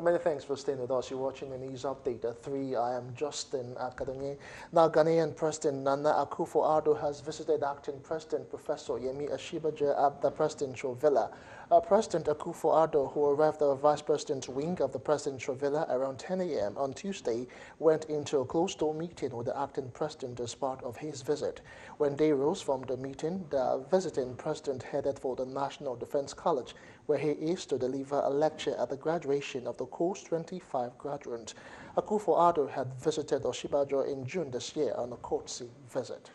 Many thanks for staying with us. You're watching the news update at 3. I am Justin Akadonye. Now, Ghanaian President Nana Akufo-Addo has visited acting President Professor Yemi Osinbajo at the presidential villa. President Akufo-Addo, who arrived at the Vice President's wing of the presidential villa around 10 a.m. on Tuesday, went into a closed-door meeting with the acting president as part of his visit. When they rose from the meeting, the visiting president headed for the National Defense College, where he is to deliver a lecture at the graduation of the Course 25 graduates. Akufo-Addo had visited Osinbajo in June this year on a courtesy visit.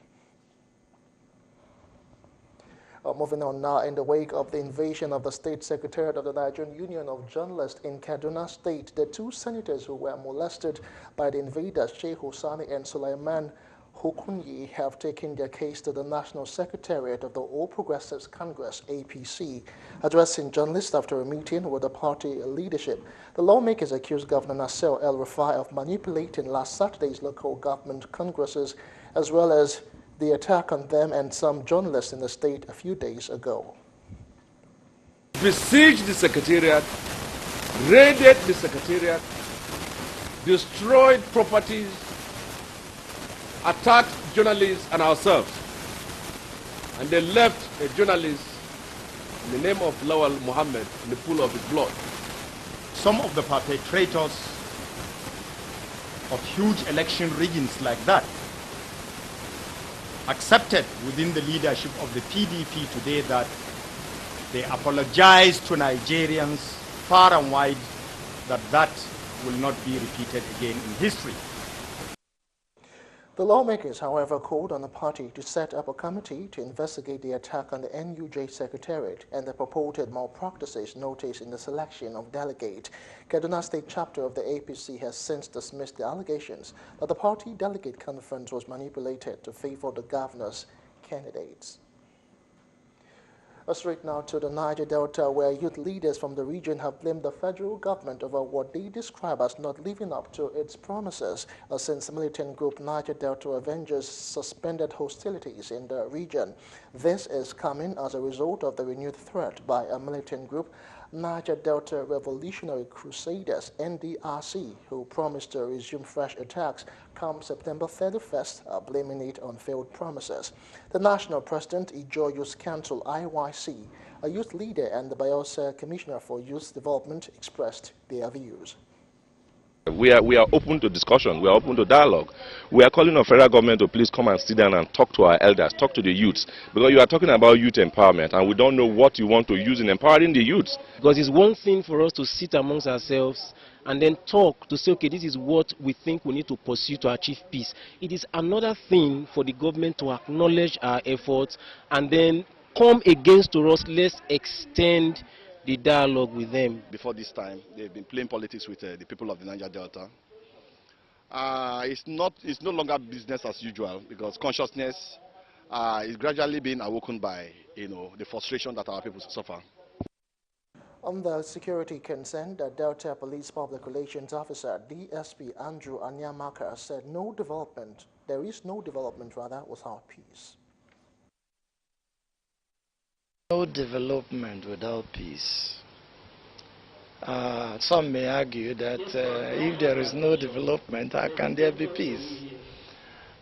Moving on now, in the wake of the invasion of the State Secretariat of the Nigerian Union of Journalists in Kaduna State, the two senators who were molested by the invaders, Sheikh Hosani and Sulaiman Hukunyi, have taken their case to the National Secretariat of the All Progressives Congress, APC. Addressing journalists after a meeting with the party leadership, the lawmakers accused Governor Nasser El-Rufai of manipulating last Saturday's local government congresses, as well as the attack on them and some journalists in the state a few days ago. Besieged the Secretariat, raided the Secretariat, destroyed properties, attacked journalists and ourselves. And they left a journalist in the name of Lawal Muhammad in the pool of his blood. Some of the perpetrators of huge election riggings like that accepted within the leadership of the PDP today that they apologize to Nigerians far and wide that will not be repeated again in history. The lawmakers, however, called on the party to set up a committee to investigate the attack on the NUJ Secretariat and the purported malpractices noticed in the selection of delegate. Kaduna State chapter of the APC has since dismissed the allegations that the party delegate conference was manipulated to favor the governor's candidates. Straight now to the Niger Delta, where youth leaders from the region have blamed the federal government over what they describe as not living up to its promises, since militant group Niger Delta Avengers suspended hostilities in the region. This is coming as a result of the renewed threat by a militant group, Niger Delta Revolutionary Crusaders, NDRC, who promised to resume fresh attacks come September 31st, blaming it on failed promises. The National President, Ijaw Youth Council, IYC, a youth leader and the Bayelsa Commissioner for Youth Development expressed their views. We are open to discussion. We are open to dialogue. We are calling on federal government to please come and sit down and talk to our elders, talk to the youths, because you are talking about youth empowerment and we don't know what you want to use in empowering the youths. Because it's one thing for us to sit amongst ourselves and then talk to say, okay, this is what we think we need to pursue to achieve peace. It is another thing for the government to acknowledge our efforts and then come against to us. Let's extend the dialogue with them. Before this time, they've been playing politics with the people of the Niger Delta. It's no longer business as usual because consciousness is gradually being awoken by the frustration that our people suffer. On the security concern, the Delta Police Public Relations Officer, DSP Andrew Anyamaka, said there is no development without peace. No development without peace. Some may argue that if there is no development, how can there be peace?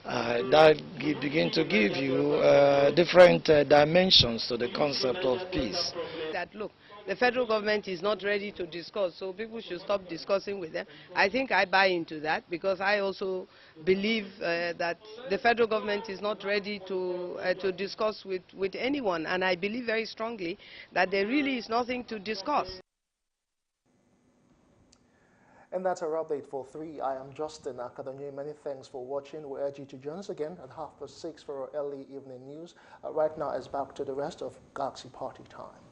That begin to give you different dimensions to the concept of peace. That look, the federal government is not ready to discuss, so people should stop discussing with them. I think I buy into that because I also believe that the federal government is not ready to discuss with anyone, and I believe very strongly that there really is nothing to discuss. And that's our update for 3. I am Justin Akadonye. Many thanks for watching. We urge you to join us again at 6:30 for our early evening news. Right now, it's back to the rest of Galaxy Party Time.